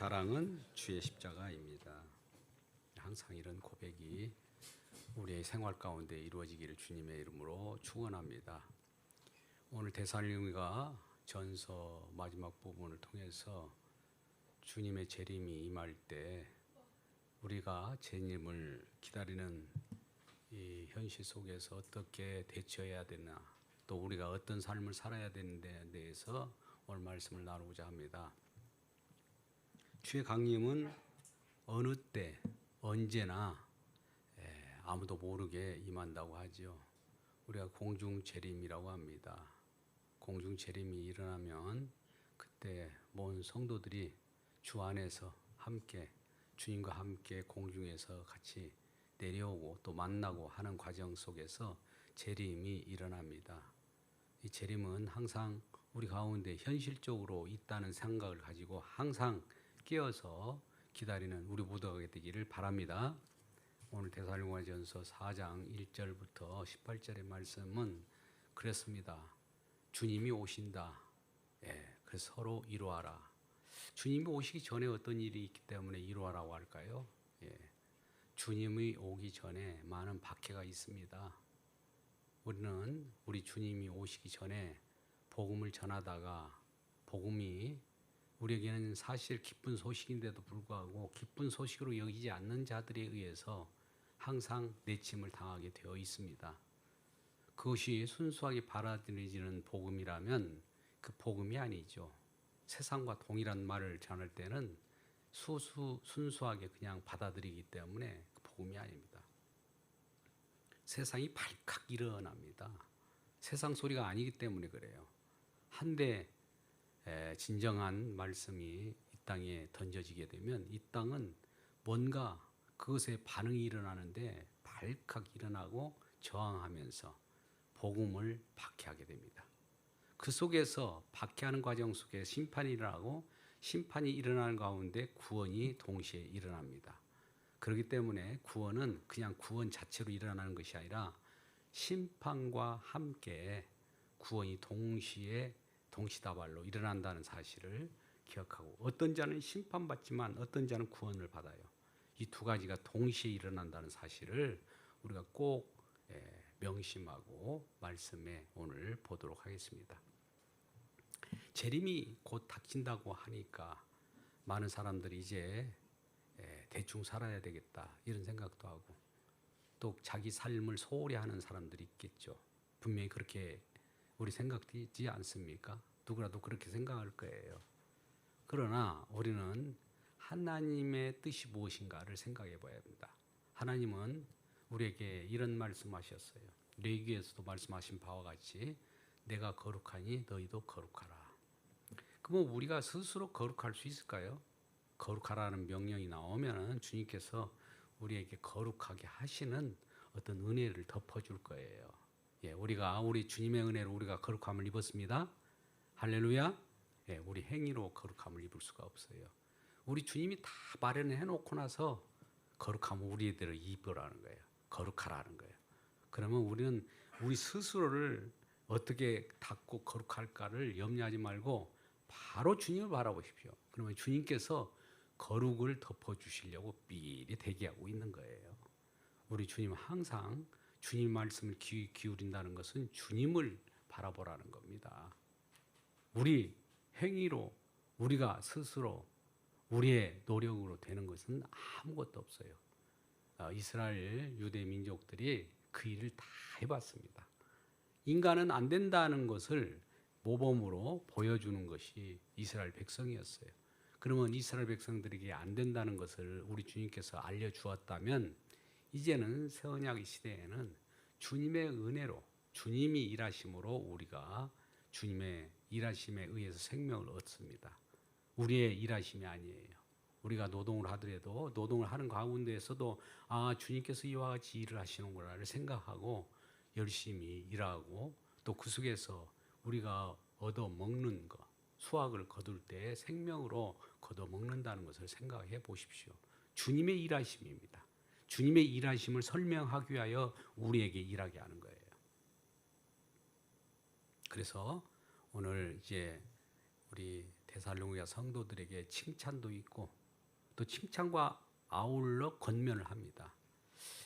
자랑은 주의 십자가입니다. 항상 이런 고백이 우리의 생활 가운데 이루어지기를 주님의 이름으로 축원합니다. 오늘 데살로니가 전서 마지막 부분을 통해서 주님의 재림이 임할 때 우리가 재림을 기다리는 이 현실 속에서 어떻게 대처해야 되나, 또 우리가 어떤 삶을 살아야 되는 데 대해서 오늘 말씀을 나누고자 합니다. 주의 강림은 어느 때 언제나 아무도 모르게 임한다고 하죠. 우리가 공중 재림이라고 합니다. 공중 재림이 일어나면 그때 모든 성도들이 주 안에서 함께 주님과 함께 공중에서 같이 내려오고 또 만나고 하는 과정 속에서 재림이 일어납니다. 이 재림은 항상 우리 가운데 현실적으로 있다는 생각을 가지고 항상 깨어서 기다리는 우리 모두가 되기를 바랍니다. 오늘 데살로니가전서 4장 1절부터 18절의 말씀은 그랬습니다. 주님이 오신다. 그래서 서로 이루어라. 주님이 오시기 전에 어떤 일이 있기 때문에 이루어라고 할까요? 주님이 오기 전에 많은 박해가 있습니다. 우리는 우리 주님이 오시기 전에 복음을 전하다가 복음이 우리에게는 사실 기쁜 소식인데도 불구하고 기쁜 소식으로 여기지 않는 자들에 의해서 항상 내침을 당하게 되어 있습니다. 그것이 순수하게 받아들여지는 복음이라면 그 복음이 아니죠. 세상과 동일한 말을 전할 때는 순수하게 그냥 받아들이기 때문에 그 복음이 아닙니다. 세상이 발칵 일어납니다. 세상 소리가 아니기 때문에 그래요. 한데 진정한 말씀이 이 땅에 던져지게 되면 이 땅은 뭔가 그것에 반응이 일어나는데 발칵 일어나고 저항하면서 복음을 박해하게 됩니다. 그 속에서 박해하는 과정 속에 심판이 일어나고 심판이 일어나는 가운데 구원이 동시에 일어납니다. 그렇기 때문에 구원은 그냥 구원 자체로 일어나는 것이 아니라 심판과 함께 구원이 동시다발로 일어난다는 사실을 기억하고, 어떤 자는 심판받지만 어떤 자는 구원을 받아요. 이 두 가지가 동시에 일어난다는 사실을 우리가 꼭 명심하고 말씀에 오늘 보도록 하겠습니다. 재림이 곧 닥친다고 하니까 많은 사람들이 이제 대충 살아야 되겠다 이런 생각도 하고, 또 자기 삶을 소홀히 하는 사람들이 있겠죠. 분명히 그렇게 우리 생각되지 않습니까? 누구라도 그렇게 생각할 거예요. 그러나 우리는 하나님의 뜻이 무엇인가를 생각해 봐야 합니다. 하나님은 우리에게 이런 말씀하셨어요. 레위기에서도 말씀하신 바와 같이 내가 거룩하니 너희도 거룩하라. 그럼 우리가 스스로 거룩할 수 있을까요? 거룩하라는 명령이 나오면 주님께서 우리에게 거룩하게 하시는 어떤 은혜를 덮어줄 거예요. 우리가 우리 주님의 은혜로 우리가 거룩함을 입었습니다. 할렐루야. 우리 행위로 거룩함을 입을 수가 없어요. 우리 주님이 다 마련해 놓고 나서 거룩함을 우리들을 입으라는 거예요. 거룩하라는 거예요. 그러면 우리는 우리 스스로를 어떻게 닦고 거룩할까를 염려하지 말고 바로 주님을 바라보십시오. 그러면 주님께서 거룩을 덮어주시려고 미리 대기하고 있는 거예요. 우리 주님은 항상 주님 말씀을 귀 기울인다는 것은 주님을 바라보라는 겁니다. 우리 행위로 우리가 스스로 우리의 노력으로 되는 것은 아무것도 없어요. 이스라엘 유대 민족들이 그 일을 다 해봤습니다. 인간은 안 된다는 것을 모범으로 보여주는 것이 이스라엘 백성이었어요. 그러면 이스라엘 백성들에게 안 된다는 것을 우리 주님께서 알려주었다면 이제는 새 언약 시대에는 주님의 은혜로 주님이 일하심으로 우리가 주님의 일하심에 의해서 생명을 얻습니다. 우리의 일하심이 아니에요. 우리가 노동을 하더라도 노동을 하는 가운데에서도 주님께서 이와 같이 일을 하시는구나를 생각하고 열심히 일하고, 또 그 속에서 우리가 얻어먹는 것, 수확을 거둘 때 생명으로 걷어먹는다는 것을 생각해 보십시오. 주님의 일하심입니다. 주님의 일하심을 설명하기 위하여 우리에게 일하게 하는 거예요. 그래서 오늘 이제 우리 데살로니가 성도들에게 칭찬도 있고 또 칭찬과 아울러 권면을 합니다.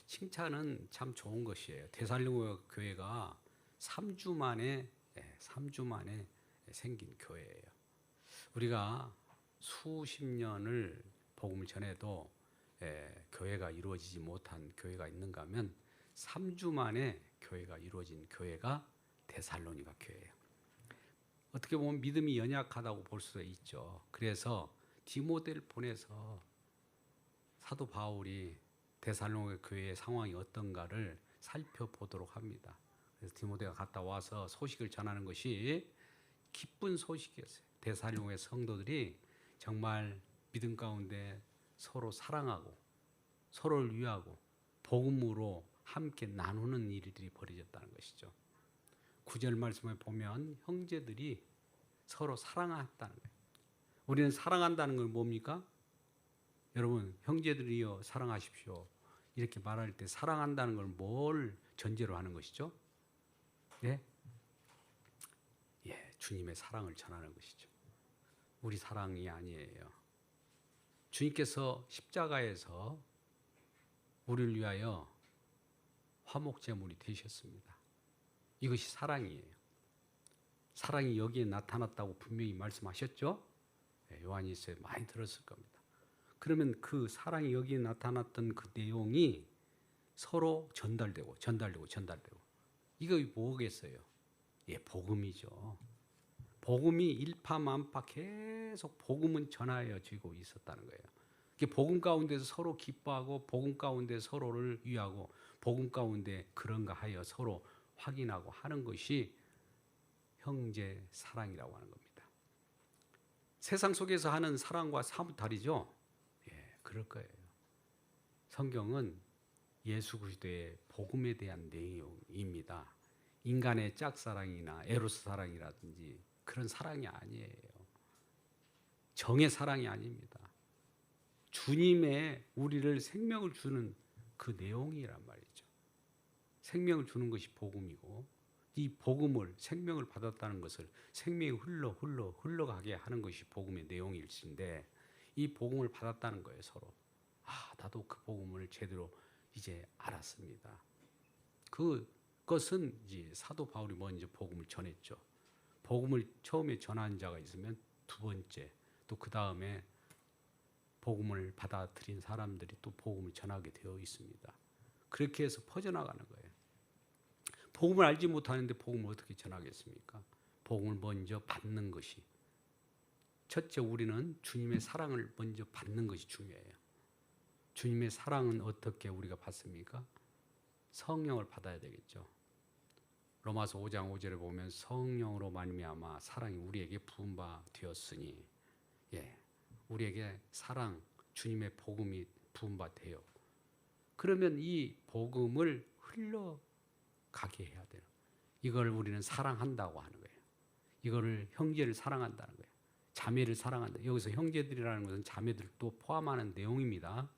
칭찬은 참 좋은 것이에요. 데살로니가 교회가 3주 만에 생긴 교회예요. 우리가 수십 년을 복음을 전해도 교회가 이루어지지 못한 교회가 있는가 하면 3주 만에 교회가 이루어진 교회가 데살로니가 교회예요. 어떻게 보면 믿음이 연약하다고 볼 수도 있죠. 그래서 디모데를 보내서 사도 바울이 데살로니가 교회의 상황이 어떤가를 살펴보도록 합니다. 그래서 디모데가 갔다 와서 소식을 전하는 것이 기쁜 소식이었어요. 데살로니가 성도들이 정말 믿음 가운데 서로 사랑하고 서로를 위하고 복음으로 함께 나누는 일들이 벌어졌다는 것이죠. 9절 말씀을 보면 형제들이 서로 사랑했다는 거예요. 우리는 사랑한다는 건 뭡니까? 여러분, 형제들이여 사랑하십시오. 이렇게 말할 때 사랑한다는 걸 뭘 전제로 하는 것이죠? 예? 주님의 사랑을 전하는 것이죠. 우리 사랑이 아니에요. 주님께서 십자가에서 우리를 위하여 화목제물이 되셨습니다. 이것이 사랑이에요. 사랑이 여기에 나타났다고 분명히 말씀하셨죠? 요한일서에 많이 들었을 겁니다. 그러면 그 사랑이 여기에 나타났던 그 내용이 서로 전달되고 이거 뭐겠어요? 복음이죠. 복음이 일파만파 계속 복음은 전하여지고 있었다는 거예요. 복음 가운데서 서로 기뻐하고 복음 가운데 서로를 위하고 복음 가운데 그런가 하여 서로 확인하고 하는 것이 형제 사랑이라고 하는 겁니다. 세상 속에서 하는 사랑과 사뭇 다르죠? 그럴 거예요. 성경은 예수 그리스도의 복음에 대한 내용입니다. 인간의 짝사랑이나 에로스 사랑이라든지 그런 사랑이 아니에요. 정의 사랑이 아닙니다. 주님의 우리를 생명을 주는 그 내용이란 말이죠. 생명을 주는 것이 복음이고 이 복음을 생명을 받았다는 것을 생명이 흘러가게 하는 것이 복음의 내용일진데 이 복음을 받았다는 거예요. 서로. 나도 그 복음을 제대로 이제 알았습니다. 그것은 이제 사도 바울이 먼저 복음을 전했죠. 복음을 처음에 전한 자가 있으면 두 번째 또 그 다음에 복음을 받아들인 사람들이 또 복음을 전하게 되어 있습니다. 그렇게 해서 퍼져나가는 거예요. 복음을 알지 못하는데 복음을 어떻게 전하겠습니까? 복음을 먼저 받는 것이 첫째 우리는 주님의 사랑을 먼저 받는 것이 중요해요. 주님의 사랑은 어떻게 우리가 받습니까? 성령을 받아야 되겠죠. 로마서 5장 5절에 보면 성령으로 말미암아 사랑이 우리에게 부은 바 되었으니 우리에게 사랑 주님의 복음이 부은 바 돼요. 그러면 이 복음을 흘러가게 해야 돼요. 이걸 우리는 사랑한다고 하는 거예요. 이거를 형제를 사랑한다는 거예요. 자매를 사랑한다. 여기서 형제들이라는 것은 자매들도 포함하는 내용입니다.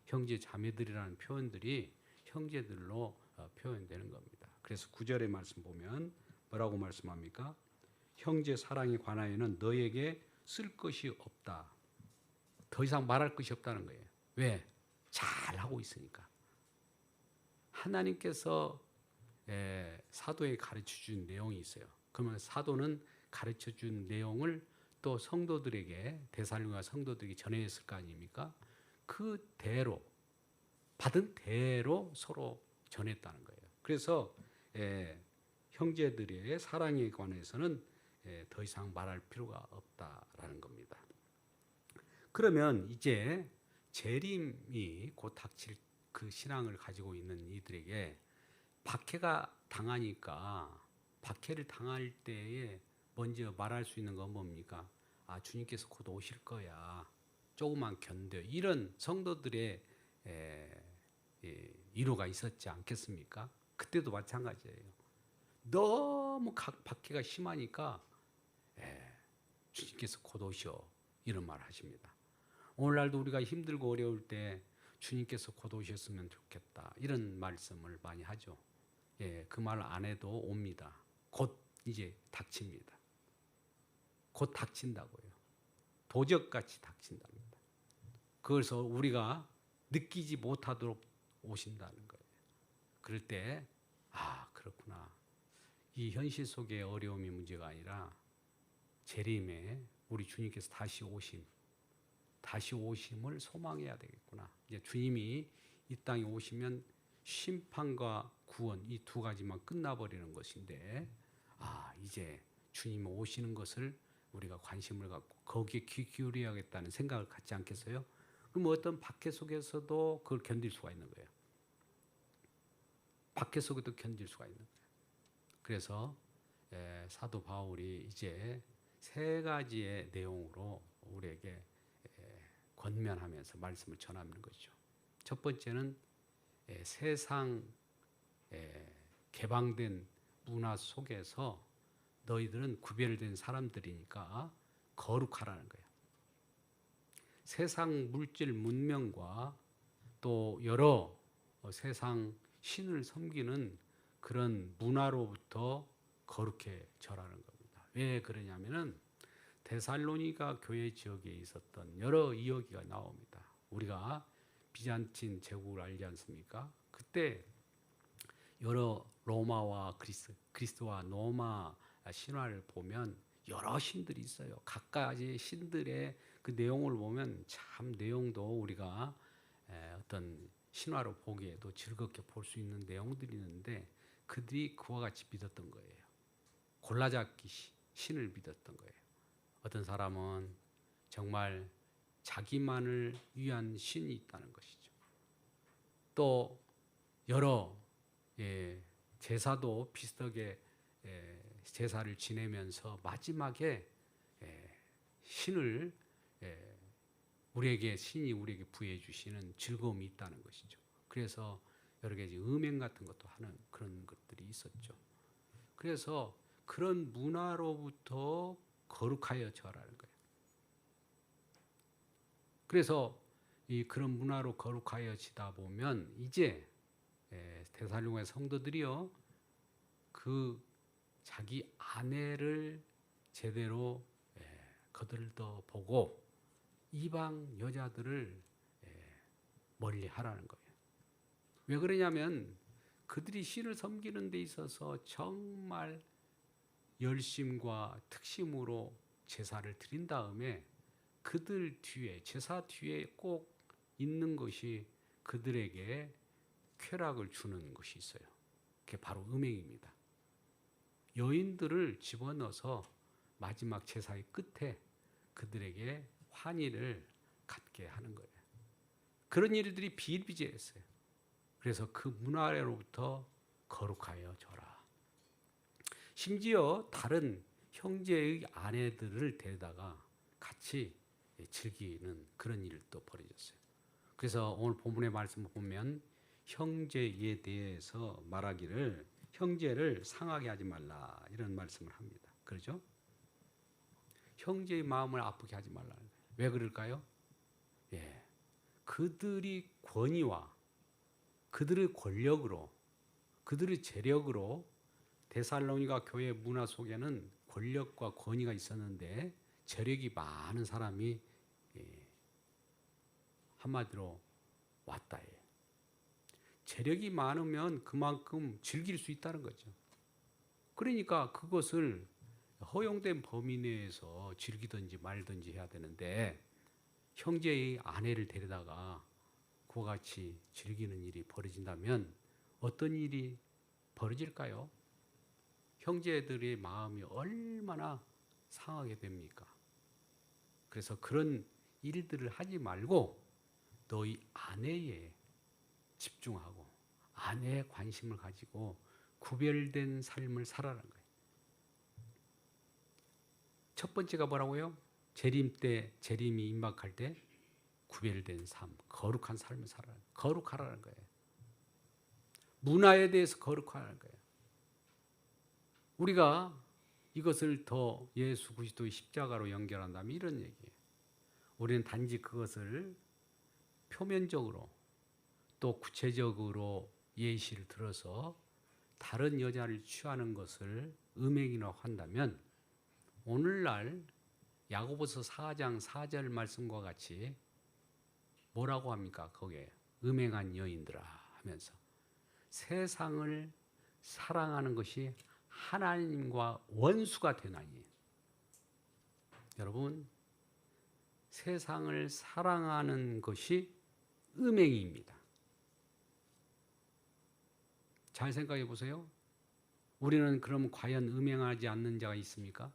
형제 자매들이라는 표현들이 형제들로 표현되는 겁니다. 그래서 9절의 말씀 보면 뭐라고 말씀합니까? 형제 사랑에 관하여는 너에게 쓸 것이 없다. 더 이상 말할 것이 없다는 거예요. 왜? 잘하고 있으니까. 하나님께서 사도에 가르쳐준 내용이 있어요. 그러면 사도는 가르쳐준 내용을 또 성도들에게 데살로니가 성도들에게 전했을 거 아닙니까? 그대로 받은 대로 서로 전했다는 거예요. 그래서 형제들의 사랑에 관해서는 더 이상 말할 필요가 없다라는 겁니다. 그러면 이제 재림이 곧 닥칠 그 신앙을 가지고 있는 이들에게 박해가 당하니까 박해를 당할 때에 먼저 말할 수 있는 건 뭡니까? 주님께서 곧 오실 거야. 조금만 견뎌. 이런 성도들의 위로가 있었지 않겠습니까? 그때도 마찬가지예요. 너무 박해가 심하니까 주님께서 곧 오셔. 이런 말 하십니다. 오늘날도 우리가 힘들고 어려울 때 주님께서 곧 오셨으면 좋겠다. 이런 말씀을 많이 하죠. 그 말 안 해도 옵니다. 곧 이제 닥칩니다. 곧 닥친다고요. 도적같이 닥친답니다. 그래서 우리가 느끼지 못하도록 오신다는 거예요. 그럴 때 그렇구나. 이 현실 속의 어려움이 문제가 아니라 재림에 우리 주님께서 다시 오심을 소망해야 되겠구나. 이제 주님이 이 땅에 오시면 심판과 구원 이 두 가지만 끝나버리는 것인데 이제 주님이 오시는 것을 우리가 관심을 갖고 거기에 귀 기울여야겠다는 생각을 갖지 않겠어요? 그럼 어떤 박해 속에서도 그걸 견딜 수가 있는 거예요. 박해 속에도 견딜 수가 있는 거예요. 그래서 사도 바울이 이제 세 가지의 내용으로 우리에게 권면하면서 말씀을 전하는 것이죠. 첫 번째는 세상 개방된 문화 속에서 너희들은 구별된 사람들이니까 거룩하라는 거예요. 세상 물질 문명과 또 여러 세상 신을 섬기는 그런 문화로부터 거룩해져라는 겁니다. 왜 그러냐면은 데살로니가 교회 지역에 있었던 여러 이야기가 나옵니다. 우리가 비잔틴 제국을 알지 않습니까? 그때 여러 로마와 그리스와 로마 신화를 보면 여러 신들이 있어요. 각가지 신들의 그 내용을 보면 참 내용도 우리가 어떤 신화로 보기에도 즐겁게 볼 수 있는 내용들이 있는데 그들이 그와 같이 믿었던 거예요. 골라잡기 신을 믿었던 거예요. 어떤 사람은 정말 자기만을 위한 신이 있다는 것이죠. 또 여러 제사도 비슷하게 제사를 지내면서 마지막에 신을 신이 우리에게 부여해 주시는 즐거움이 있다는 것이죠. 그래서 여러 가지 음행 같은 것도 하는 그런 것들이 있었죠. 그래서 그런 문화로부터 거룩하여져라는 거예요. 그래서 그런 문화로 거룩하여지다 보면 이제 데살로니가 성도들이요 그 자기 아내를 제대로 거들떠 보고 이방 여자들을 멀리 하라는 거예요. 왜 그러냐면 그들이 신을 섬기는 데 있어서 정말 열심과 특심으로 제사를 드린 다음에 그들 뒤에 제사 뒤에 꼭 있는 것이 그들에게 쾌락을 주는 것이 있어요. 그게 바로 음행입니다. 여인들을 집어넣어서 마지막 제사의 끝에 그들에게 환희를 갖게 하는 거예요. 그런 일들이 비일비재했어요. 그래서 그 문화로부터 거룩하여져라. 심지어 다른 형제의 아내들을 데려다가 같이 즐기는 그런 일도 벌어졌어요. 그래서 오늘 본문의 말씀을 보면 형제에 대해서 말하기를 형제를 상하게 하지 말라 이런 말씀을 합니다. 그렇죠? 형제의 마음을 아프게 하지 말라는 거예요. 왜 그럴까요? 그들이 권위와 그들의 권력으로 그들의 재력으로 데살로니가 교회 문화 속에는 권력과 권위가 있었는데 재력이 많은 사람이 한마디로 왔다 해요. 재력이 많으면 그만큼 즐길 수 있다는 거죠. 그러니까 그것을 허용된 범위 내에서 즐기든지 말든지 해야 되는데 형제의 아내를 데려다가 그와 같이 즐기는 일이 벌어진다면 어떤 일이 벌어질까요? 형제들의 마음이 얼마나 상하게 됩니까? 그래서 그런 일들을 하지 말고 너희 아내에 집중하고 아내에 관심을 가지고 구별된 삶을 살아라는 거예요. 첫 번째가 뭐라고요? 재림이 임박할 때 구별된 삶, 거룩한 삶을 살아라. 거룩하라는 거예요. 문화에 대해서 거룩하라는 거예요. 우리가 이것을 더 예수 그리스도의 십자가로 연결한다면 이런 얘기예요. 우리는 단지 그것을 표면적으로 또 구체적으로 예시를 들어서 다른 여자를 취하는 것을 음행이라고 한다면 오늘날 야고보서 4장 4절 말씀과 같이 뭐라고 합니까? 거기에 음행한 여인들아 하면서 세상을 사랑하는 것이 하나님과 원수가 되나니. 여러분, 세상을 사랑하는 것이 음행입니다. 잘 생각해 보세요. 우리는 그럼 과연 음행하지 않는 자가 있습니까?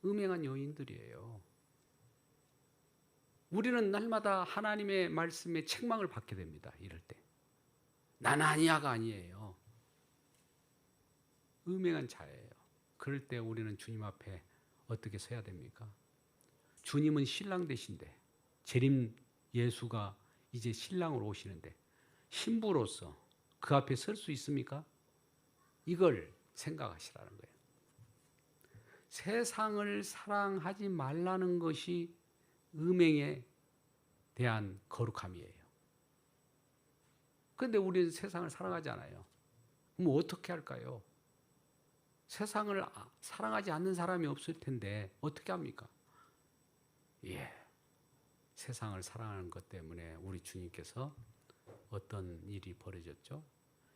음행한 여인들이에요. 우리는 날마다 하나님의 말씀에 책망을 받게 됩니다. 이럴 때. 난 아니야가 아니에요. 음행한 자예요. 그럴 때 우리는 주님 앞에 어떻게 서야 됩니까? 주님은 신랑 되신데, 재림 예수가 이제 신랑으로 오시는데 신부로서 그 앞에 설 수 있습니까? 이걸 생각하시라는 거예요. 세상을 사랑하지 말라는 것이 음행에 대한 거룩함이에요. 그런데 우리는 세상을 사랑하지 않아요. 그럼 어떻게 할까요? 세상을 사랑하지 않는 사람이 없을 텐데 어떻게 합니까? 세상을 사랑하는 것 때문에 우리 주님께서 어떤 일이 벌어졌죠?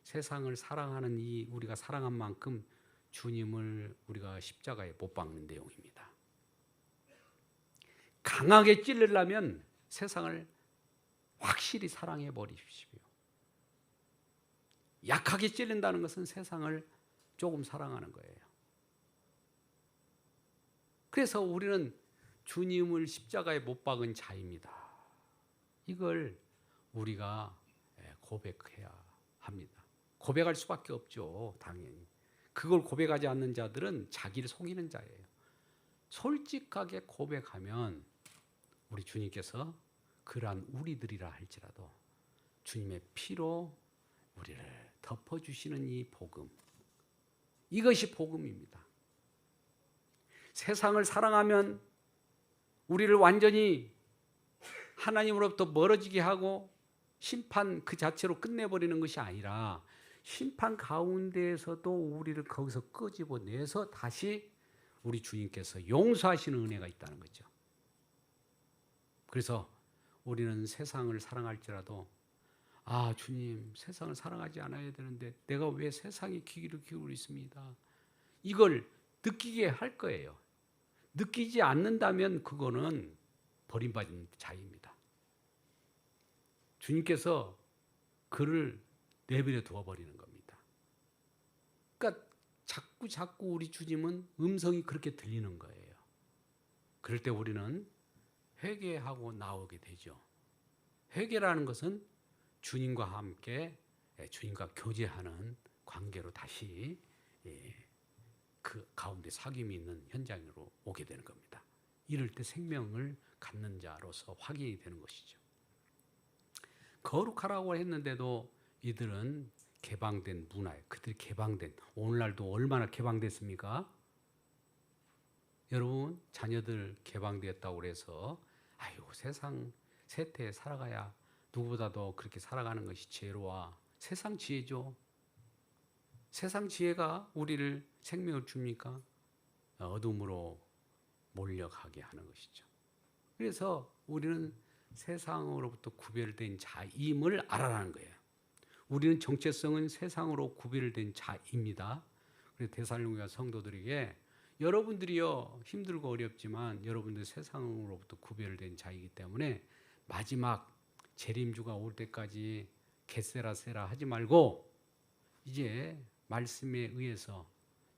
세상을 사랑하는 우리가 사랑한 만큼 주님을 우리가 십자가에 못 박는 내용입니다. 강하게 찔르려면 세상을 확실히 사랑해 버리십시오. 약하게 찔른다는 것은 세상을 조금 사랑하는 거예요. 그래서 우리는 주님을 십자가에 못 박은 자입니다. 이걸 우리가 고백해야 합니다. 고백할 수밖에 없죠, 당연히. 그걸 고백하지 않는 자들은 자기를 속이는 자예요. 솔직하게 고백하면 우리 주님께서 그러한 우리들이라 할지라도 주님의 피로 우리를 덮어주시는 이 복음, 이것이 복음입니다. 세상을 사랑하면 우리를 완전히 하나님으로부터 멀어지게 하고 심판 그 자체로 끝내버리는 것이 아니라 심판 가운데에서도 우리를 거기서 끄집어내서 다시 우리 주님께서 용서하시는 은혜가 있다는 거죠. 그래서 우리는 세상을 사랑할지라도 주님, 세상을 사랑하지 않아야 되는데 내가 왜 세상에 귀를 기울이고 있습니다. 이걸 느끼게 할 거예요. 느끼지 않는다면 그거는 버림받은 자입니다. 주님께서 그를 내버려 두어 버리는 겁니다. 그러니까 자꾸 우리 주님은 음성이 그렇게 들리는 거예요. 그럴 때 우리는 회개하고 나오게 되죠. 회개라는 것은 주님과 함께 주님과 교제하는 관계로 다시 그 가운데 사귐이 있는 현장으로 오게 되는 겁니다. 이럴 때 생명을 갖는 자로서 확인이 되는 것이죠. 거룩하라고 했는데도 이들은 개방된 문화에, 그들이 개방된, 오늘날도 얼마나 개방됐습니까? 여러분, 자녀들 개방되었다고 해서 세상 세태에 살아가야 누구보다도 그렇게 살아가는 것이 지혜로워. 세상 지혜죠. 세상 지혜가 우리를 생명을 줍니까? 어둠으로 몰려가게 하는 것이죠. 그래서 우리는 세상으로부터 구별된 자임을 알아라는 거예요. 우리는 정체성은 세상으로 구별된 자입니다. 그래서 데살로니가 성도들에게 여러분들이요 힘들고 어렵지만 여러분들 세상으로부터 구별된 자이기 때문에 마지막 재림주가 올 때까지 게세라세라 하지 말고 이제 말씀에 의해서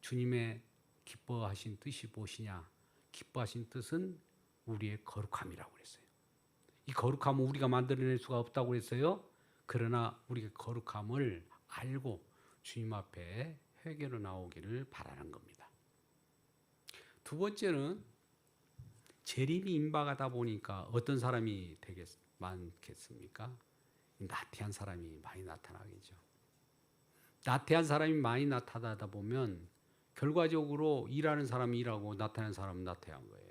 주님의 기뻐하신 뜻이 무엇이냐? 기뻐하신 뜻은 우리의 거룩함이라고 그랬어요. 이 거룩함은 우리가 만들어낼 수가 없다고 그랬어요. 그러나 우리가 거룩함을 알고 주님 앞에 회개로 나오기를 바라는 겁니다. 두 번째는 재림이 임박하다 보니까 어떤 사람이 많겠습니까? 나태한 사람이 많이 나타나겠죠. 나태한 사람이 많이 나타나다 보면 결과적으로 일하는 사람이 일하고 나타나는 사람은 나태한 거예요.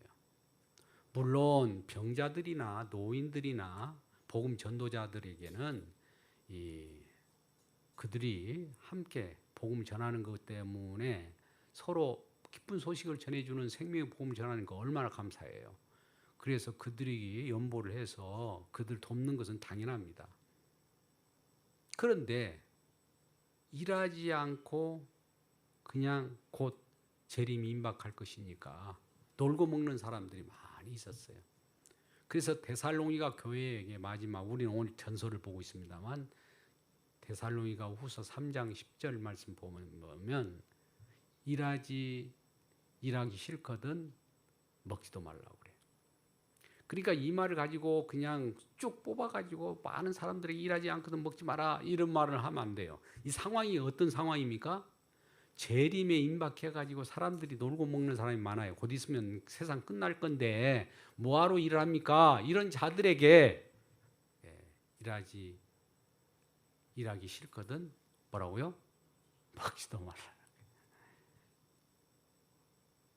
물론 병자들이나 노인들이나 복음 전도자들에게는 그들이 함께 복음 전하는 것 때문에 서로 기쁜 소식을 전해주는 생명의 복음을 전하는 거 얼마나 감사해요. 그래서 그들에게 연보를 해서 그들 돕는 것은 당연합니다. 그런데 일하지 않고 그냥 곧 재림이 임박할 것이니까 놀고 먹는 사람들이 많이 있었어요. 그래서 데살로니가 교회에게 마지막, 우리는 오늘 전서를 보고 있습니다만 데살로니가 후서 3장 10절 말씀 보면 일하기 싫거든 먹지도 말라고 그래요. 그러니까 이 말을 가지고 그냥 쭉 뽑아가지고 많은 사람들에게 일하지 않거든 먹지 마라 이런 말을 하면 안 돼요. 이 상황이 어떤 상황입니까? 재림에 임박해가지고 사람들이 놀고 먹는 사람이 많아요. 곧 있으면 세상 끝날 건데 뭐하러 일을 합니까? 이런 자들에게 일하기 싫거든 뭐라고요? 먹지도 말라.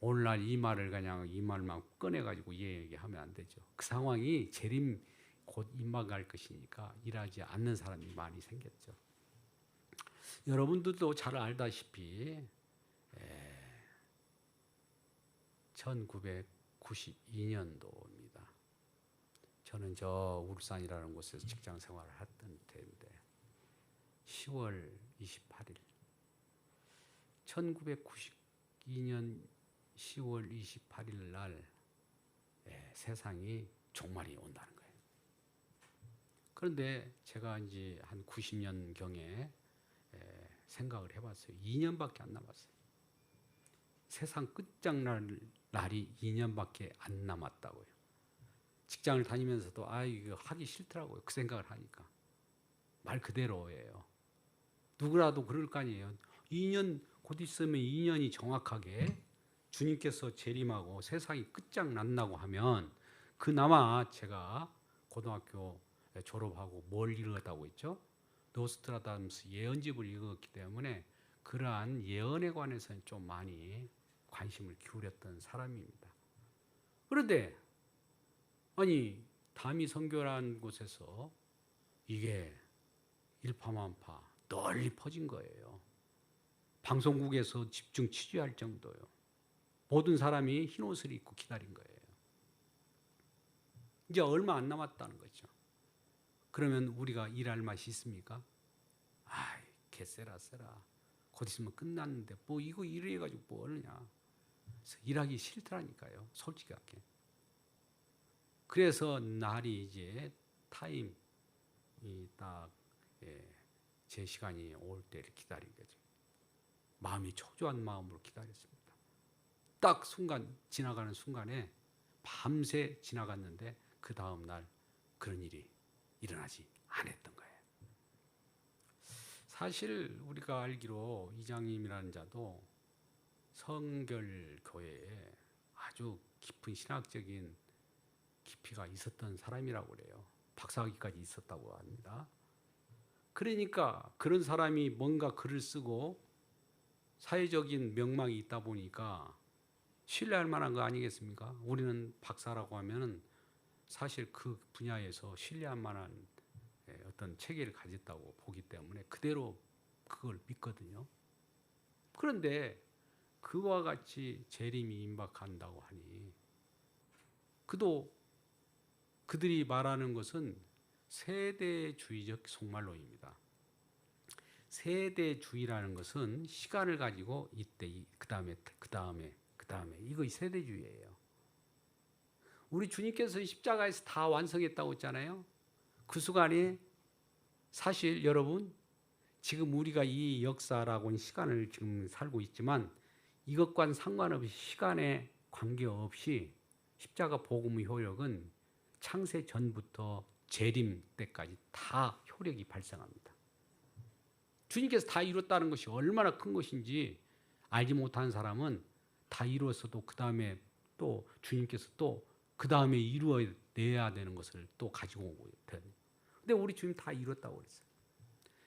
오늘날 이 말을 그냥 이 말만 꺼내가지고 얘기하면 안 되죠. 그 상황이 재림 곧 임박할 것이니까 일하지 않는 사람이 많이 생겼죠. 여러분들도 잘 알다시피 1992년도입니다. 저는 저 울산이라는 곳에서 직장 생활을 했던 때인데 10월 28일 1992년 10월 28일 날 세상이 종말이 온다는 거예요. 그런데 제가 이제 한 90년경에 생각을 해봤어요. 2년밖에 안 남았어요. 세상 끝장날 날이 2년밖에 안 남았다고요. 직장을 다니면서도 이거 하기 싫더라고요. 그 생각을 하니까. 말 그대로예요. 누구라도 그럴 거 아니에요. 2년 곧 있으면 2년이 정확하게 주님께서 재림하고 세상이 끝장난다고 하면 그나마 제가 고등학교 졸업하고 뭘 읽었다고 했죠? 노스트라다무스 예언집을 읽었기 때문에 그러한 예언에 관해서는 좀 많이 관심을 기울였던 사람입니다. 그런데 다미 선교라는 곳에서 이게 일파만파 널리 퍼진 거예요. 방송국에서 집중 취재할 정도요. 모든 사람이 흰 옷을 입고 기다린 거예요. 이제 얼마 안 남았다는 거죠. 그러면 우리가 일할 맛이 있습니까? 개쎄라 곧 있으면 끝났는데 뭐 이거 일해가지고 뭐 하느냐. 일하기 싫더라니까요. 솔직하게. 그래서 날이 이제 타임이 딱 제 시간이 올 때를 기다린 거죠. 마음이 초조한 마음으로 기다렸습니다. 딱 지나가는 순간에 밤새 지나갔는데 그 다음 날 그런 일이 일어나지 않았던 거예요. 사실 우리가 알기로 이장님이라는 자도 성결교회에 아주 깊은 신학적인 깊이가 있었던 사람이라고 그래요. 박사학위까지 있었다고 합니다. 그러니까 그런 사람이 뭔가 글을 쓰고 사회적인 명망이 있다 보니까 신뢰할 만한 거 아니겠습니까? 우리는 박사라고 하면은 사실 그 분야에서 신뢰할 만한 어떤 체계를 가졌다고 보기 때문에 그대로 그걸 믿거든요. 그런데 그와 같이 재림이 임박한다고 하니 그들이 말하는 것은 세대주의적 속말론입니다. 세대주의라는 것은 시간을 가지고 이때 그 다음에 이거 세대주의예요. 우리 주님께서 십자가에서 다 완성했다고 했잖아요. 그 순간에 사실 여러분 지금 우리가 이 역사라고는 시간을 지금 살고 있지만 이것과는 상관없이 시간에 관계없이 십자가 복음의 효력은 창세 전부터 재림 때까지 다 효력이 발생합니다. 주님께서 다 이뤘다는 것이 얼마나 큰 것인지 알지 못하는 사람은 다 이루었어도 그 다음에 또 주님께서 또 그 다음에 이루어내야 되는 것을 또 가지고 오고 있거든요. 근데 우리 주님 다 이뤘다고 그랬어요.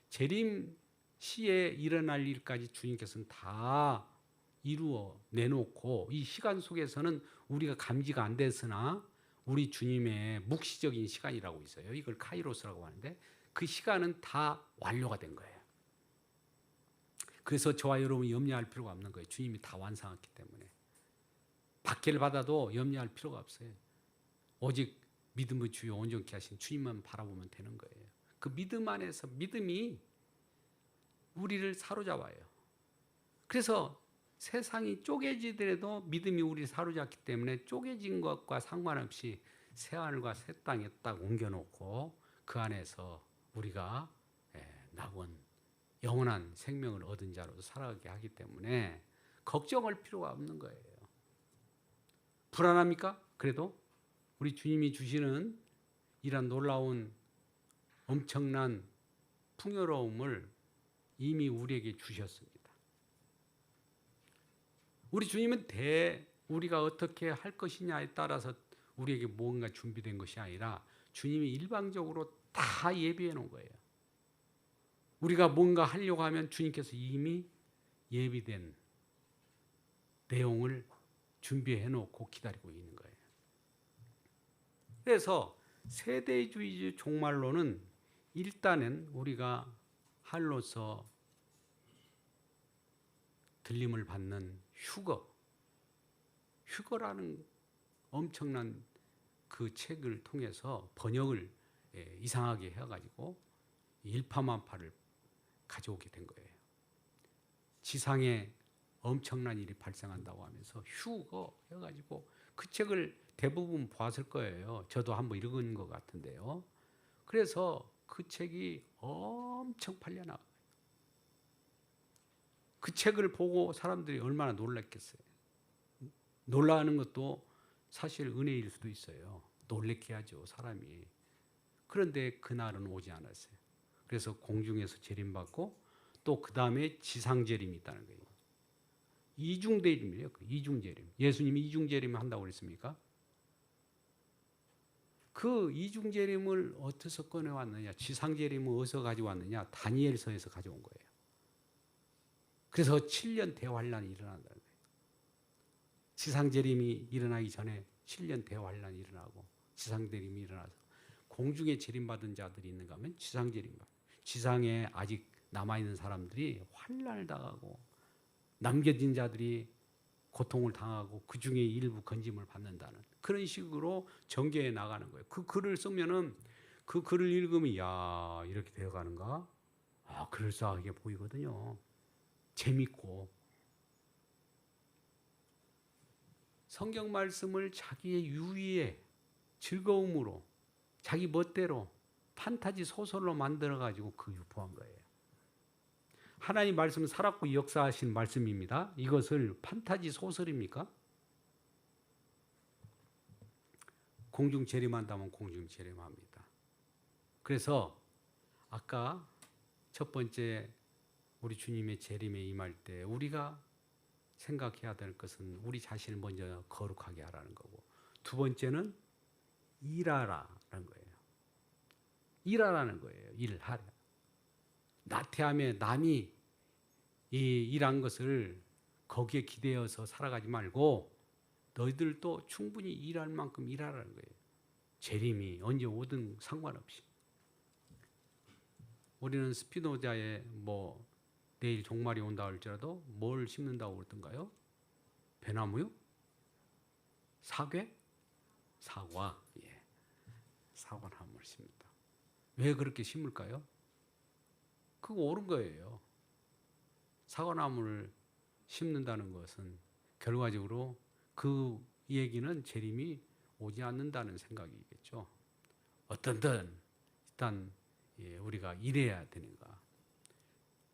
재림 시에 일어날 일까지 주님께서는 다 이루어 내놓고 이 시간 속에서는 우리가 감지가 안 됐으나 우리 주님의 묵시적인 시간이라고 있어요. 이걸 카이로스라고 하는데 그 시간은 다 완료가 된 거예요. 그래서 저와 여러분이 염려할 필요가 없는 거예요. 주님이 다 완성했기 때문에. 박해를 받아도 염려할 필요가 없어요. 오직 믿음의 주요 온전케 하신 주님만 바라보면 되는 거예요. 그 믿음 안에서 믿음이 우리를 사로잡아요. 그래서 세상이 쪼개지더라도 믿음이 우리를 사로잡기 때문에 쪼개진 것과 상관없이 새하늘과 새 땅에 딱 옮겨놓고 그 안에서 우리가 낙원 영원한 생명을 얻은 자로 살아가게 하기 때문에 걱정할 필요가 없는 거예요. 불안합니까? 그래도 우리 주님이 주시는 이런 놀라운 엄청난 풍요로움을 이미 우리에게 주셨습니다. 우리 주님은 우리가 어떻게 할 것이냐에 따라서 우리에게 뭔가 준비된 것이 아니라 주님이 일방적으로 다 예비해 놓은 거예요. 우리가 뭔가 하려고 하면 주님께서 이미 예비된 내용을 준비해 놓고 기다리고 있는 거예요. 그래서 세대주의 종말론은 일단은 우리가 할로서 들림을 받는 휴거라는 엄청난 그 책을 통해서 번역을 이상하게 해가지고 일파만파를 가져오게 된 거예요. 지상에 엄청난 일이 발생한다고 하면서 휴거 해가지고 그 책을 대부분 보았을 거예요. 저도 한번 읽은 것 같은데요. 그래서 그 책이 엄청 팔려나가요. 그 책을 보고 사람들이 얼마나 놀랐겠어요. 놀라는 것도 사실 은혜일 수도 있어요. 놀래게 하죠, 사람이. 그런데 그날은 오지 않았어요. 그래서 공중에서 재림받고 또 그 다음에 지상재림이 있다는 거예요. 이중재림이에요. 이중재림. 예수님이 이중재림 한다고 그랬습니까? 그 이중재림을 어디서 꺼내왔느냐, 지상재림을 어디서 가져왔느냐, 다니엘서에서 가져온 거예요. 그래서 7년 대환란이 일어난다는 거예요. 지상재림이 일어나기 전에 7년 대환란이 일어나고 지상재림이 일어나서 공중에 재림받은 자들이 있는가 하면 지상재림. 지상에 아직 남아있는 사람들이 환란을 당하고 남겨진 자들이 고통을 당하고 그 중에 일부 건짐을 받는다는 그런 식으로 전개해 나가는 거예요. 그 글을 쓰면은 그 글을 읽으면 야 이렇게 되어가는가? 그럴싸하게 보이거든요. 재밌고 성경 말씀을 자기의 유의에 즐거움으로 자기 멋대로 판타지 소설로 만들어가지고 그 유포한 거예요. 하나님 말씀은 살았고 역사하신 말씀입니다. 이것을 판타지 소설입니까? 공중 재림한다면 공중 재림합니다. 그래서 아까 첫 번째 우리 주님의 재림에 임할 때 우리가 생각해야 될 것은 우리 자신을 먼저 거룩하게 하라는 거고, 두 번째는 일하라는 거예요. 일하라는 거예요. 일하라. 나태함에 남이 이 일한 것을 거기에 기대어서 살아가지 말고 너희들도 충분히 일할 만큼 일하라는 거예요. 재림이 언제 오든 상관없이. 우리는 스피노자의 내일 종말이 온다 할지라도 뭘 심는다고 그러던가요? 배나무요? 사과? 예. 사과나무를 심는다. 왜 그렇게 심을까요? 그거 옳은 거예요. 사과나무를 심는다는 것은 결과적으로 그 얘기는 재림이 오지 않는다는 생각이겠죠. 어떤든 일단 우리가 일해야 되는가.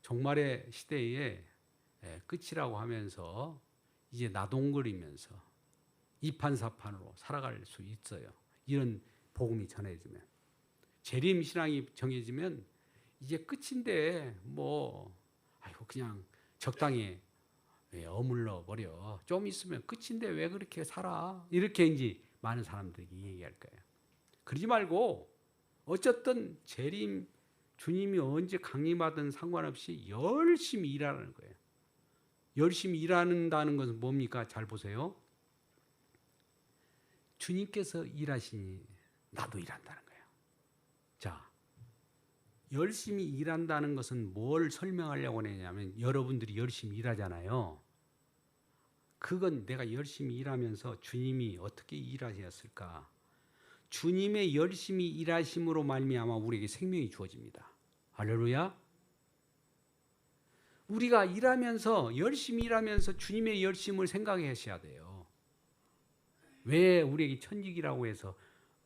종말의 시대의 끝이라고 하면서 이제 나동거리면서 이판사판으로 살아갈 수 있어요. 이런 복음이 전해지면. 재림 신앙이 정해지면 이제 끝인데 그냥 적당히 어물러 버려. 좀 있으면 끝인데 왜 그렇게 살아? 이렇게 이제 많은 사람들이 얘기할 거예요. 그러지 말고 어쨌든 재림 주님이 언제 강림하든 상관없이 열심히 일하라는 거예요. 열심히 일한다는 것은 뭡니까? 잘 보세요. 주님께서 일하시니 나도 일한다는 거예요. 자, 열심히 일한다는 것은 뭘 설명하려고 하냐면 여러분들이 열심히 일하잖아요. 그건 내가 열심히 일하면서 주님이 어떻게 일하셨을까? 주님의 열심히 일하심으로 말미암아 우리에게 생명이 주어집니다. 할렐루야. 우리가 일하면서 열심히 일하면서 주님의 열심을 생각하셔야 돼요. 왜 우리에게 천직이라고 해서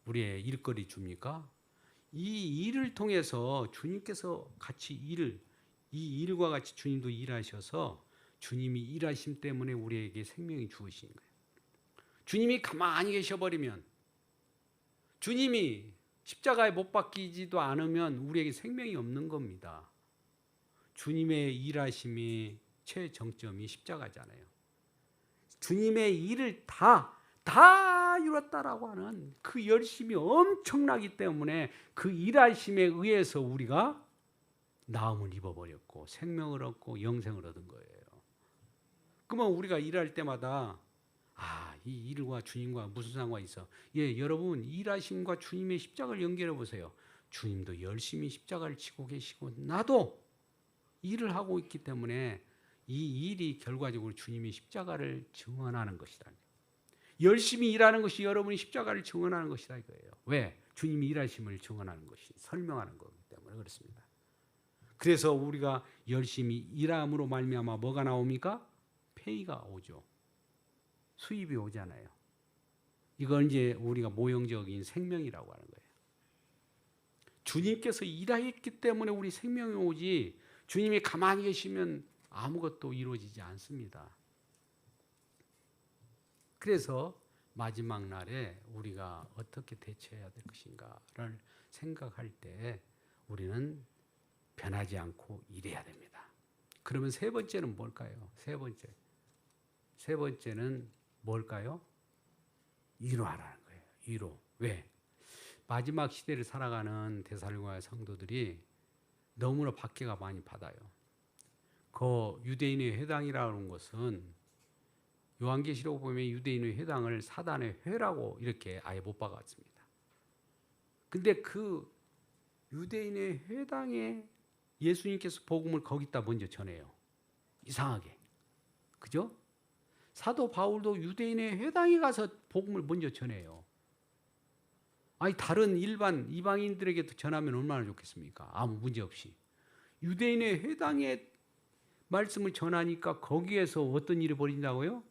우리의 일거리 줍니까? 이 일을 통해서 주님께서 같이 이 일과 같이 주님도 일하셔서 주님이 일하심 때문에 우리에게 생명이 주어진 거예요. 주님이 가만히 계셔버리면, 주님이 십자가에 못 박히지도 않으면 우리에게 생명이 없는 겁니다. 주님의 일하심이 최정점이 십자가잖아요. 주님의 일을 다 이뤘다라고 하는 그 열심이 엄청나기 때문에 그 일하심에 의해서 우리가 나음을 입어버렸고 생명을 얻고 영생을 얻은 거예요. 그러면 우리가 일할 때마다 이 일과 주님과 무슨 상관이 있어? 예, 여러분 일하심과 주님의 십자가를 연결해 보세요. 주님도 열심히 십자가를 지고 계시고 나도 일을 하고 있기 때문에 이 일이 결과적으로 주님의 십자가를 증언하는 것이다. 열심히 일하는 것이 여러분이 십자가를 증언하는 것이다 이거예요. 왜? 주님이 일하심을 증언하는 것이 설명하는 거기 때문에 그렇습니다. 그래서 우리가 열심히 일함으로 말미암아 뭐가 나옵니까? 페이가 오죠. 수입이 오잖아요. 이건 이제 우리가 모형적인 생명이라고 하는 거예요. 주님께서 일하셨기 때문에 우리 생명이 오지 주님이 가만히 계시면 아무것도 이루어지지 않습니다. 그래서 마지막 날에 우리가 어떻게 대처해야 될 것인가를 생각할 때 우리는 변하지 않고 일해야 됩니다. 그러면 세 번째는 뭘까요? 세 번째는 뭘까요? 위로하라는 거예요. 위로. 왜? 마지막 시대를 살아가는 데살로니가 성도들이 너무나 박해가 많이 받아요. 그 유대인의 회당이라는 것은 요한계시록 보면 유대인의 회당을 사단의 회라고 이렇게 아예 못 박았습니다. 근데 그 유대인의 회당에 예수님께서 복음을 거기다 먼저 전해요. 이상하게. 그죠? 사도 바울도 유대인의 회당에 가서 복음을 먼저 전해요. 다른 일반 이방인들에게도 전하면 얼마나 좋겠습니까? 아무 문제 없이. 유대인의 회당에 말씀을 전하니까 거기에서 어떤 일이 벌어진다고요?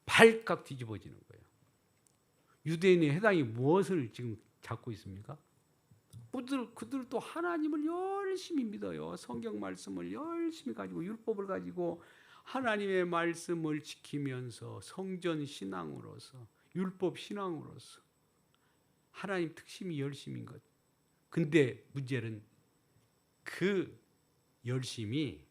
발칵 뒤집어지는 거예요. 유대인의 회당이 무엇을 지금 잡고 있습니까? 그들도 하나님을 열심히 믿어요. 성경 말씀을 열심히 가지고 율법을 가지고 하나님의 말씀을 지키면서 성전 신앙으로서 율법 신앙으로서 하나님 특심이 열심인 것. 근데 문제는 그 열심이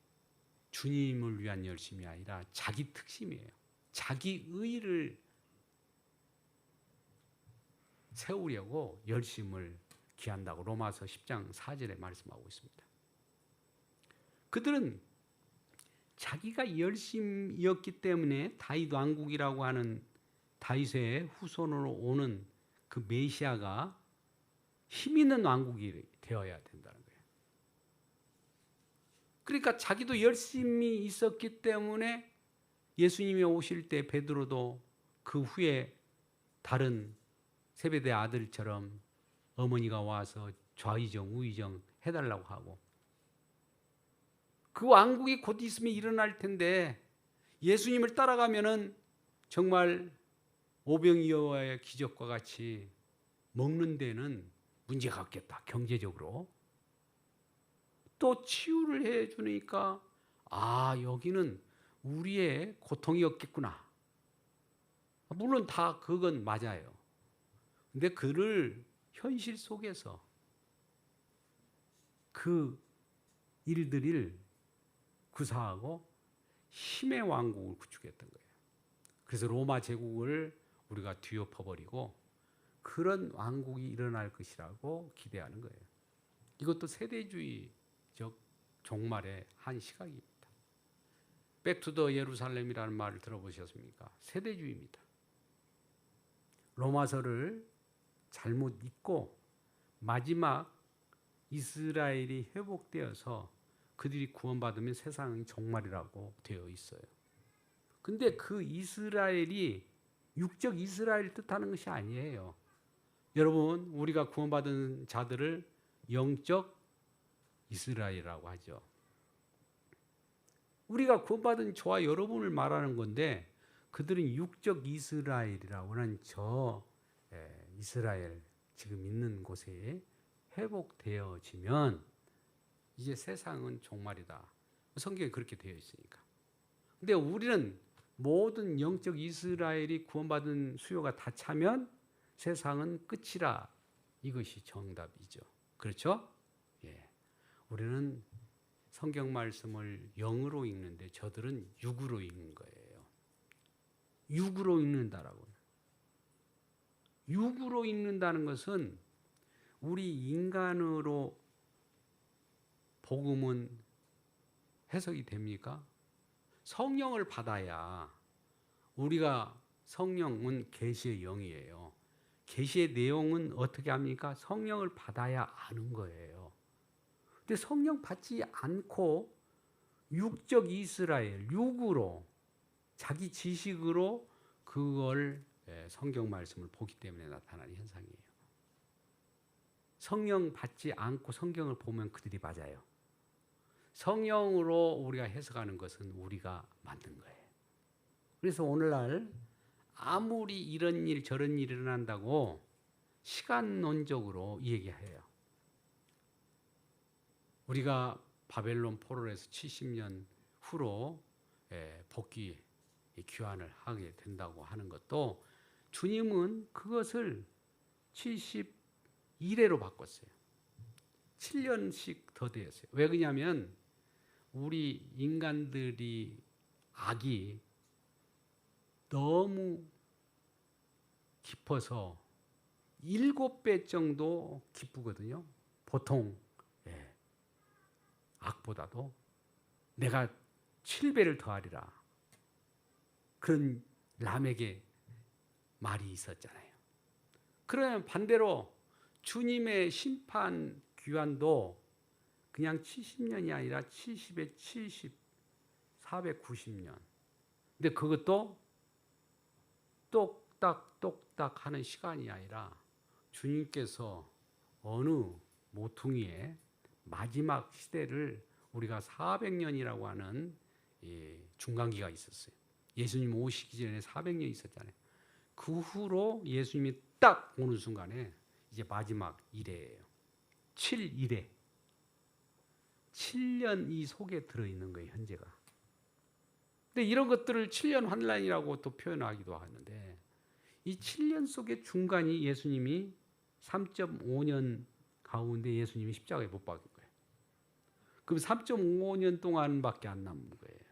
주님을 위한 열심이 아니라 자기 특심이에요. 자기 의를 세우려고 열심을 기한다고 로마서 10장 4절에 말씀하고 있습니다. 그들은 자기가 열심이었기 때문에 다윗 왕국이라고 하는 다윗의 후손으로 오는 그 메시아가 힘 있는 왕국이 되어야 된다는 거예요. 그러니까 자기도 열심히 있었기 때문에 예수님이 오실 때 베드로도 그 후에 다른 세베대 아들처럼 어머니가 와서 좌의정 우의정 해달라고 하고 그 왕국이 곧 있으면 일어날 텐데 예수님을 따라가면은 정말 오병이어와의 기적과 같이 먹는 데는 문제가 없겠다. 경제적으로. 또 치유를 해 주니까 여기는 우리의 고통이 없겠구나. 물론 다 그건 맞아요. 근데 그를 현실 속에서 그 일들을 구사하고 힘의 왕국을 구축했던 거예요. 그래서 로마 제국을 우리가 뒤엎어버리고 그런 왕국이 일어날 것이라고 기대하는 거예요. 이것도 세대주의적 종말의 한 시각입니다. 백투더 예루살렘이라는 말을 들어보셨습니까? 세대주의입니다. 로마서를 잘못 읽고 마지막 이스라엘이 회복되어서 그들이 구원받으면 세상이 종말이라고 되어 있어요. 근데 그 이스라엘이 육적 이스라엘을 뜻하는 것이 아니에요. 여러분, 우리가 구원받은 자들을 영적 이스라엘이라고 하죠. 우리가 구원받은 저와 여러분을 말하는 건데 그들은 육적 이스라엘이라고 하는 저 이스라엘 지금 있는 곳에 회복되어지면 이제 세상은 종말이다. 성경에 그렇게 되어 있으니까. 근데 우리는 모든 영적 이스라엘이 구원받은 수요가 다 차면 세상은 끝이라. 이것이 정답이죠. 그렇죠? 예. 우리는 성경 말씀을 영으로 읽는데 저들은 육으로 읽는 거예요. 육으로 읽는다라고요. 육으로 읽는다는 것은 우리 인간으로 복음은 해석이 됩니까? 성령을 받아야 우리가 성령은 계시의 영이에요. 계시의 내용은 어떻게 합니까? 성령을 받아야 아는 거예요. 근데 성령 받지 않고 육적 이스라엘, 육으로 자기 지식으로 그걸 성경 말씀을 보기 때문에 나타나는 현상이에요. 성령 받지 않고 성경을 보면 그들이 맞아요. 성령으로 우리가 해석하는 것은 우리가 만든 거예요. 그래서 오늘날 아무리 이런 일 저런 일이 일어난다고 시간론적으로 얘기해요. 우리가 바벨론 포로에서 70년 후로 복귀 귀환을 하게 된다고 하는 것도 주님은 그것을 71회로 바꿨어요. 7년씩 더 되었어요. 왜 그러냐면 우리 인간들이 악이 너무 깊어서 7배 정도 깊거든요. 보통 악보다도 내가 7배를 더하리라. 그런 람에게 말이 있었잖아요. 그러면 반대로 주님의 심판 귀환도 그냥 70년이 아니라 70에 70, 490년. 근데 그것도 똑딱 하는 시간이 아니라 주님께서 어느 모퉁이에 마지막 시대를 우리가 400년이라고 하는 중간기가 있었어요. 예수님 오시기 전에 400년 있었잖아요. 그 후로 예수님이 딱 오는 순간에 이제 마지막 이래예요. 7일에 7년 이 속에 들어있는 거예요, 현재가. 근데 이런 것들을 7년 환란이라고 또 표현하기도 하는데 이 7년 속의 중간이 예수님이 3.5년 가운데 예수님이 십자가에 못 박은 거예요. 그럼 3.5년 동안밖에 안 남은 거예요.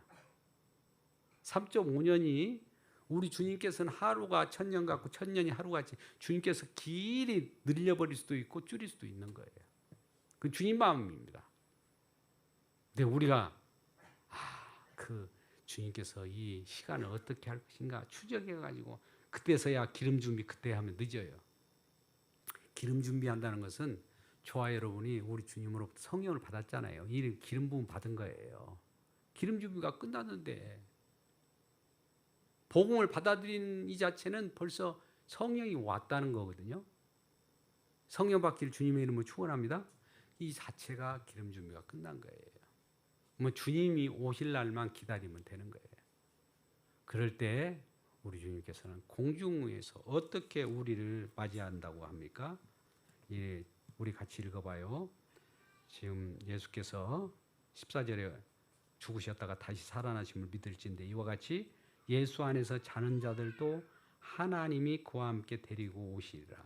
3.5년이 우리 주님께서는 하루가 1000년 같고 1000년이 하루같이 주님께서 길이 늘려버릴 수도 있고 줄일 수도 있는 거예요. 그 주님 마음입니다. 근데 우리가 그 주님께서 이 시간을 어떻게 할 것인가 추적해가지고 그때서야 기름 준비 그때 하면 늦어요. 기름 준비한다는 것은 저와 여러분이 우리 주님으로부터 성령을 받았잖아요. 이 기름 부음 받은 거예요. 기름 준비가 끝났는데 복음을 받아들인 이 자체는 벌써 성령이 왔다는 거거든요. 성령 받기를 주님의 이름으로 축원합니다. 이 자체가 기름 준비가 끝난 거예요. 뭐 주님이 오실 날만 기다리면 되는 거예요. 그럴 때 우리 주님께서는 공중에서 어떻게 우리를 맞이한다고 합니까? 예, 우리 같이 읽어봐요. 지금 예수께서 14절에 죽으셨다가 다시 살아나심을 믿을진데 이와 같이 예수 안에서 자는 자들도 하나님이 그와 함께 데리고 오시리라.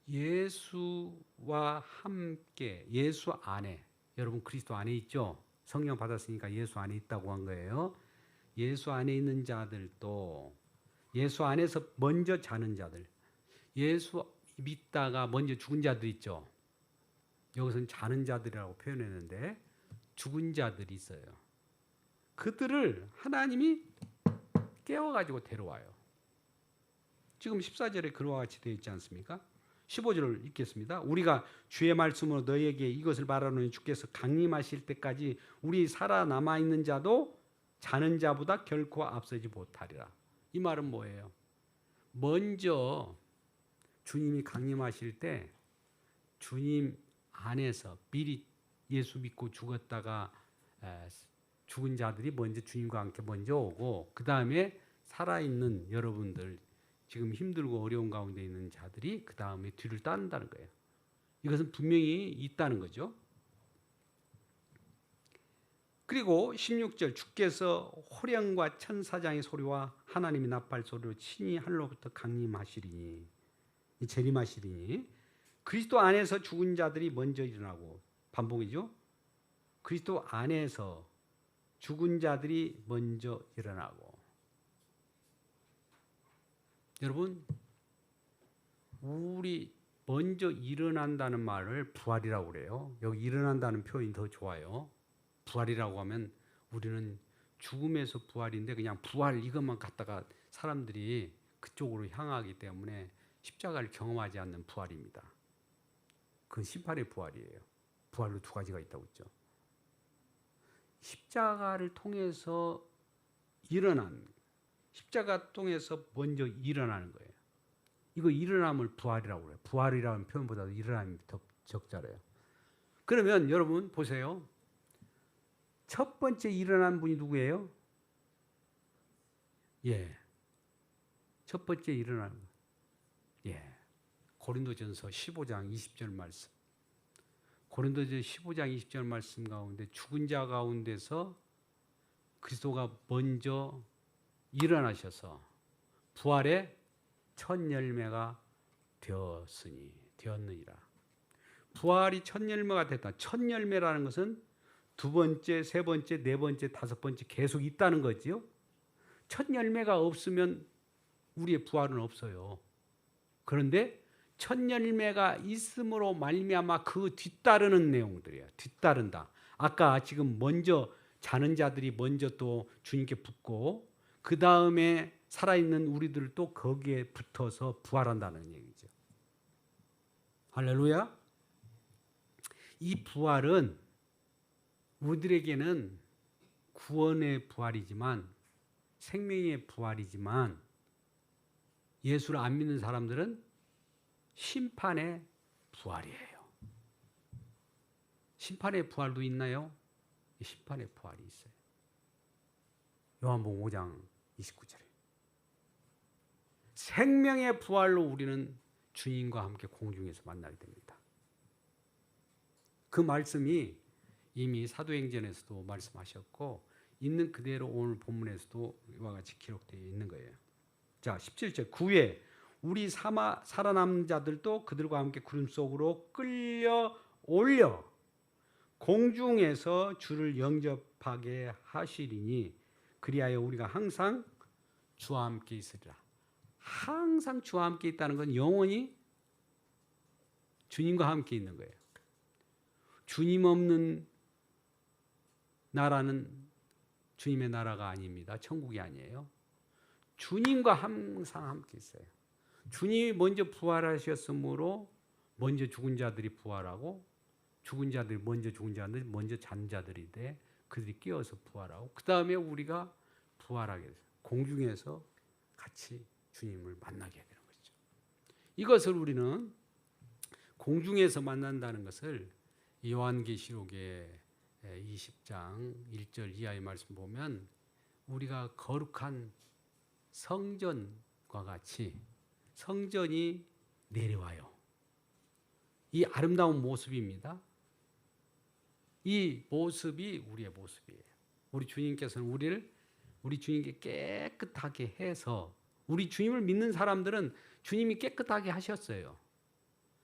예수와 함께 예수 안에 여러분 그리스도 안에 있죠? 성령 받았으니까 예수 안에 있다고 한 거예요. 예수 안에 있는 자들도 예수 안에서 먼저 자는 자들 예수 믿다가 먼저 죽은 자들 있죠. 여기서는 자는 자들이라고 표현했는데 죽은 자들이 있어요. 그들을 하나님이 깨워가지고 데려와요. 지금 14절에 그와 같이 되어 있지 않습니까? 15절을 읽겠습니다. 우리가 주의 말씀으로 너희에게 이것을 말하노니 주께서 강림하실 때까지 우리 살아남아 있는 자도 자는 자보다 결코 앞서지 못하리라. 이 말은 뭐예요? 먼저 주님이 강림하실 때 주님 안에서 미리 예수 믿고 죽었다가 죽은 자들이 먼저 주님과 함께 먼저 오고, 그 다음에 살아있는 여러분들, 지금 힘들고 어려운 가운데 있는 자들이 그 다음에 뒤를 따른다는 거예요. 이것은 분명히 있다는 거죠. 그리고 16절, 주께서 호령과 천사장의 소리와 하나님의 나팔 소리로 친히 하늘로부터 강림하시리니, 재림하시리니, 그리스도 안에서 죽은 자들이 먼저 일어나고, 반복이죠. 그리스도 안에서 죽은 자들이 먼저 일어나고. 여러분, 우리 먼저 일어난다는 말을 부활이라고 그래요. 여기 일어난다는 표현이 더 좋아요. 부활이라고 하면 우리는 죽음에서 부활인데 그냥 부활 이것만 갖다가 사람들이 그쪽으로 향하기 때문에 십자가를 경험하지 않는 부활입니다. 그건 심판의 부활이에요. 부활로 두 가지가 있다고 했죠. 십자가를 통해서 십자가 통해서 먼저 일어나는 거예요. 이거 일어남을 부활이라고 그래요. 부활이라는 표현보다도 일어남이 더 적절해요. 그러면 여러분 보세요. 첫 번째 일어난 분이 누구예요? 첫 번째 일어나는 분. 고린도전서 15장 20절 말씀. 고린도전서 15장 20절 말씀 가운데 죽은 자 가운데서 그리스도가 먼저 일어나셔서 부활의 첫 열매가 되었느니라. 부활이 첫 열매가 됐다. 첫 열매라는 것은 두 번째, 세 번째, 네 번째, 다섯 번째 계속 있다는 거지요. 첫 열매가 없으면 우리의 부활은 없어요. 그런데 첫 열매가 있음으로 말미암아 그 뒤따르는 내용들이에요. 뒤따른다. 아까 지금 먼저 자는 자들이 먼저 또 주님께 붙고 그 다음에 살아있는 우리들도 거기에 붙어서 부활한다는 얘기죠. 할렐루야. 이 부활은 우리들에게는 구원의 부활이지만, 생명의 부활이지만, 예수를 안 믿는 사람들은 심판의 부활이에요. 심판의 부활도 있나요? 심판의 부활이 있어요. 요한복음 5장 29절에 생명의 부활로 우리는 주님과 함께 공중에서 만나게 됩니다. 그 말씀이 이미 사도행전에서도 말씀하셨고 있는 그대로 오늘 본문에서도 이와 같이 기록되어 있는 거예요. 자, 17절. 그 후에 우리 살아남은 자들도 그들과 함께 구름 속으로 끌려 올려 공중에서 주를 영접하게 하시리니 그리하여 우리가 항상 주와 함께 있으리라. 항상 주와 함께 있다는 건 영원히 주님과 함께 있는 거예요. 주님 없는 나라는 주님의 나라가 아닙니다. 천국이 아니에요. 주님과 항상 함께 있어요. 주님이 먼저 부활하셨으므로 먼저 죽은 자들이 부활하고, 죽은 자들이 먼저 죽은 자들이 먼저 잔 자들이 돼 그들이 깨어서 부활하고, 그 다음에 우리가 부활하게 돼서 공중에서 같이 주님을 만나게 되는 거죠. 이것을 우리는 공중에서 만난다는 것을 요한계시록의 20장 1절 이하의 말씀 보면 우리가 거룩한 성전과 같이 성전이 내려와요. 이 아름다운 모습입니다. 이 모습이 우리의 모습이에요. 우리 주님께서는 우리 주님께 깨끗하게 해서, 우리 주님을 믿는 사람들은 주님이 깨끗하게 하셨어요.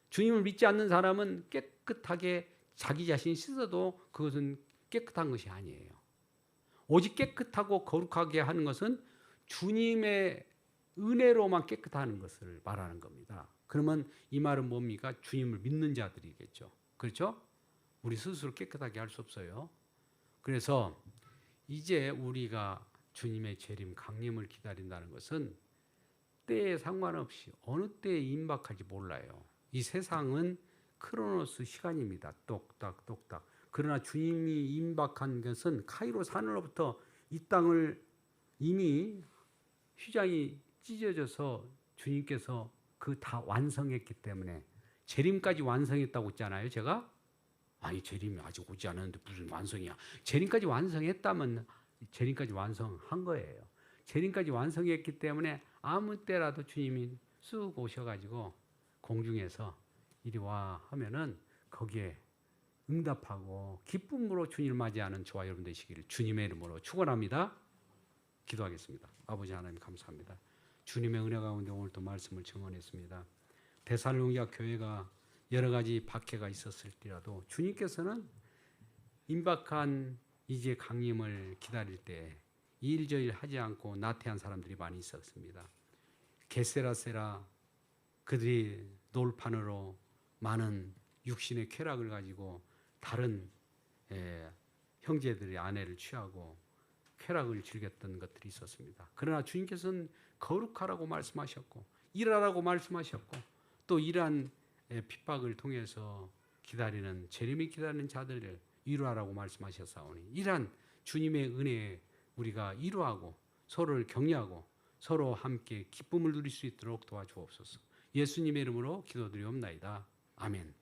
주님을 믿지 않는 사람은 깨끗하게 자기 자신이 씻어도 그것은 깨끗한 것이 아니에요. 오직 깨끗하고 거룩하게 하는 것은 주님의 은혜로만 깨끗하는 것을 말하는 겁니다. 그러면 이 말은 뭡니까? 주님을 믿는 자들이겠죠. 그렇죠? 우리 스스로 깨끗하게 할 수 없어요. 그래서 이제 우리가 주님의 재림, 강림을 기다린다는 것은 때에 상관없이 어느 때에 임박할지 몰라요. 이 세상은 크로노스 시간입니다. 똑딱 똑딱. 그러나 주님이 임박한 것은 카이로스 하늘로부터 이 땅을 이미 휘장이 찢어져서 주님께서 그 다 완성했기 때문에 재림까지 완성했다고 했잖아요. 제가 아니 재림이 아직 오지 않았는데 무슨 완성이야. 재림까지 완성했다면 재림까지 완성한 거예요. 재림까지 완성했기 때문에 아무 때라도 주님이 쑥 오셔가지고 공중에서 이리 와 하면은 거기에 응답하고 기쁨으로 주님을 맞이하는 저와 여러분 되시기를 주님의 이름으로 축원합니다. 기도하겠습니다. 아버지 하나님 감사합니다. 주님의 은혜 가운데 오늘 또 말씀을 증언했습니다. 데살로니가 교회가 여러 가지 박해가 있었을지라도 주님께서는 임박한 이제 강림을 기다릴 때 일저일 하지 않고 나태한 사람들이 많이 있었습니다. 게세라세라 그들이 돌판으로 많은 육신의 쾌락을 가지고 다른 형제들의 아내를 취하고 쾌락을 즐겼던 것들이 있었습니다. 그러나 주님께서는 거룩하라고 말씀하셨고 일하라고 말씀하셨고 또 이러한 핍박을 통해서 기다리는 재림이 기다리는 자들을 위로하라고 말씀하셨사오니 이러한 주님의 은혜에 우리가 위로하고 서로를 격려하고 서로 함께 기쁨을 누릴 수 있도록 도와주옵소서. 예수님의 이름으로 기도드리옵나이다. 아멘.